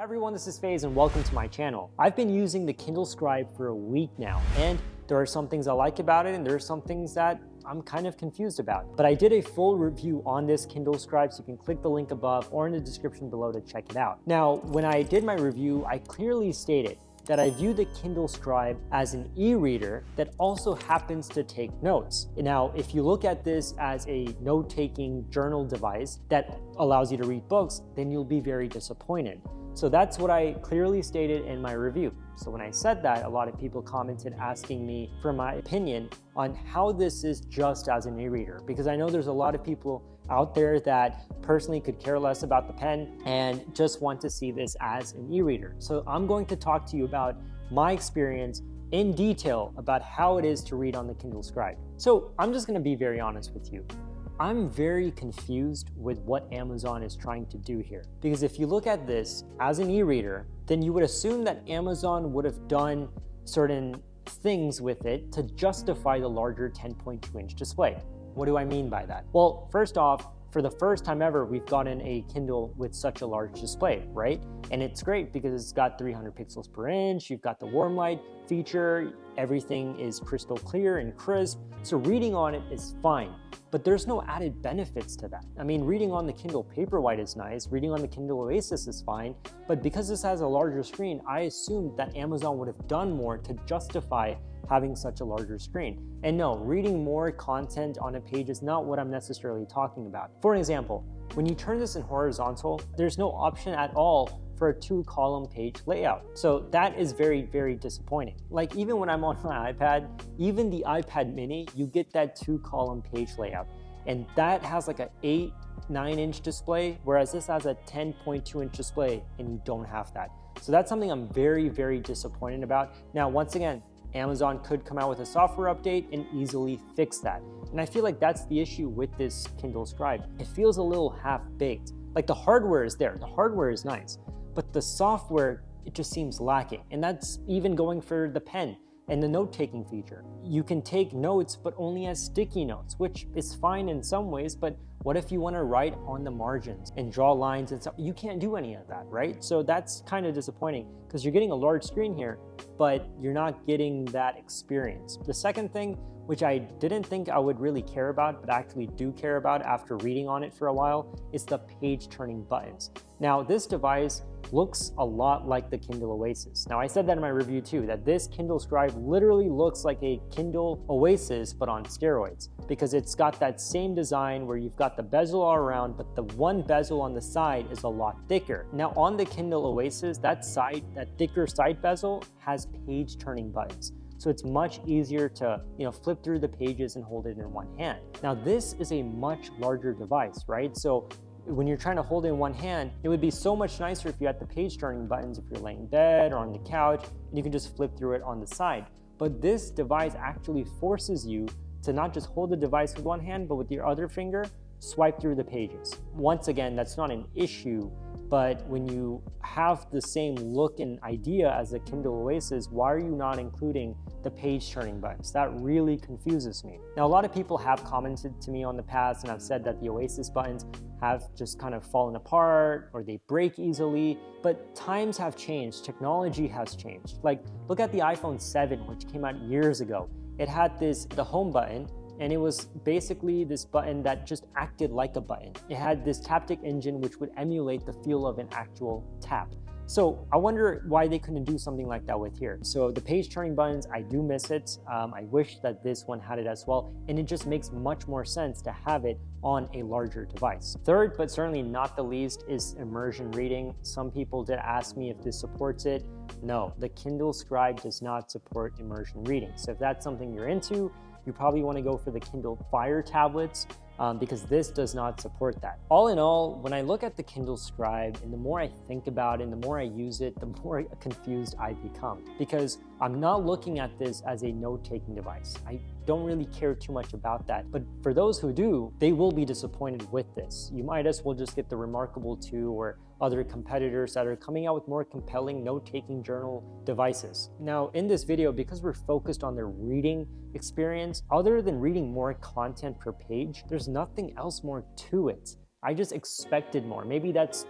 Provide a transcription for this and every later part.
Hi everyone, this is FaZe and welcome to my channel. I've been using the Kindle Scribe for a week now, and there are some things I like about it and there are some things that I'm kind of confused about. But I did a full review on this Kindle Scribe, so you can click the link above or in the description below to check it out. Now, when I did my review, I clearly stated that I view the Kindle Scribe as an e-reader that also happens to take notes. Now, if you look at this as a note-taking journal device that allows you to read books, then you'll be very disappointed. So that's what I clearly stated in my review. So when I said that, a lot of people commented asking me for my opinion on how this is just as an e-reader, because I know there's a lot of people out there that personally could care less about the pen and just want to see this as an e-reader. So I'm going to talk to you about my experience in detail about how it is to read on the Kindle Scribe. So I'm just going to be very honest with you. I'm very confused with what Amazon is trying to do here. Because if you look at this as an e-reader, then you would assume that Amazon would have done certain things with it to justify the larger 10.2 inch display. What do I mean by that? Well, first off, for the first time ever, we've gotten a Kindle with such a large display, right? And it's great because it's got 300 pixels per inch, you've got the warm light feature, everything is crystal clear and crisp, so reading on it is fine. But there's no added benefits to that. I mean, reading on the Kindle Paperwhite is nice, reading on the Kindle Oasis is fine, but because this has a larger screen, I assumed that Amazon would have done more to justify having such a larger screen. And no, reading more content on a page is not what I'm necessarily talking about. For example, when you turn this in horizontal, there's no option at all for a 2-column page layout. So that is very, very disappointing. Like even when I'm on my iPad, even the iPad mini, you get that 2-column page layout. And that has like a 8-9 inch display, whereas this has a 10.2 inch display and you don't have that. So that's something I'm very, very disappointed about. Now, once again, Amazon could come out with a software update and easily fix that. And I feel like that's the issue with this Kindle Scribe. It feels a little half-baked. Like the hardware is there, the hardware is nice, but the software, it just seems lacking. And that's even going for the pen and the note-taking feature. You can take notes, but only as sticky notes, which is fine in some ways, but what if you want to write on the margins and draw lines and stuff? You can't do any of that, right? So that's kind of disappointing because you're getting a large screen here, but you're not getting that experience. The second thing, which I didn't think I would really care about, but actually do care about after reading on it for a while, is the page turning buttons. Now, this device looks a lot like the Kindle Oasis. Now, I said that in my review too, that this Kindle Scribe literally looks like a Kindle Oasis, but on steroids, because it's got that same design where you've got the bezel all around, but the one bezel on the side is a lot thicker. Now, on the Kindle Oasis, that thicker side bezel has page turning buttons. So it's much easier to, flip through the pages and hold it in one hand. Now, this is a much larger device, right? So when you're trying to hold it in one hand, it would be so much nicer if you had the page turning buttons if you're laying in bed or on the couch, and you can just flip through it on the side. But this device actually forces you to not just hold the device with one hand, but with your other finger, swipe through the pages. Once again, that's not an issue, but when you have the same look and idea as the Kindle Oasis, why are you not including the page turning buttons? That really confuses me. Now, a lot of people have commented to me on the past and have said that the Oasis buttons have just kind of fallen apart or they break easily, but times have changed, technology has changed. Like, look at the iPhone 7, which came out years ago. It had the home button, and it was basically this button that just acted like a button. It had this taptic engine which would emulate the feel of an actual tap. So I wonder why they couldn't do something like that with here. So the page turning buttons, I do miss it. I wish that this one had it as well. And it just makes much more sense to have it on a larger device. Third, but certainly not the least, is immersion reading. Some people did ask me if this supports it. No, the Kindle Scribe does not support immersion reading. So if that's something you're into, you probably want to go for the Kindle Fire tablets because this does not support that. All in all, when I look at the Kindle Scribe and the more I think about it and the more I use it, the more confused I become, because I'm not looking at this as a note-taking device. I don't really care too much about that. But for those who do, they will be disappointed with this. You might as well just get the Remarkable 2 or other competitors that are coming out with more compelling note-taking journal devices. Now, in this video, because we're focused on the reading experience, other than reading more content per page, there's nothing else more to it. I just expected more. Maybe that's,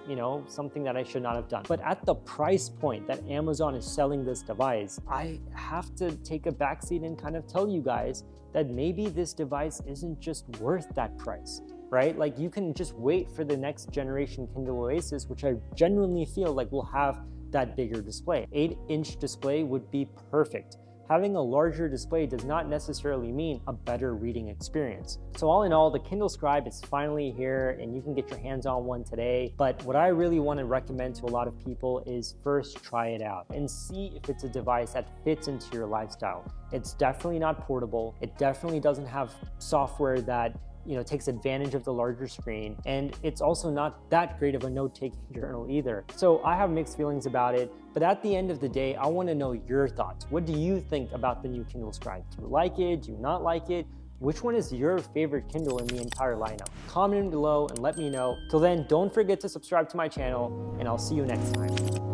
something that I should not have done. But at the price point that Amazon is selling this device, I have to take a backseat and kind of tell you guys that maybe this device isn't just worth that price, right? Like, you can just wait for the next generation Kindle Oasis, which I genuinely feel like will have that bigger display. 8-inch display would be perfect. Having a larger display does not necessarily mean a better reading experience. So all in all, the Kindle Scribe is finally here and you can get your hands on one today. But what I really want to recommend to a lot of people is first try it out and see if it's a device that fits into your lifestyle. It's definitely not portable. It definitely doesn't have software that takes advantage of the larger screen. And it's also not that great of a note-taking journal either. So I have mixed feelings about it, but at the end of the day, I wanna know your thoughts. What do you think about the new Kindle Scribe? Do you like it? Do you not like it? Which one is your favorite Kindle in the entire lineup? Comment below and let me know. Till then, don't forget to subscribe to my channel, and I'll see you next time.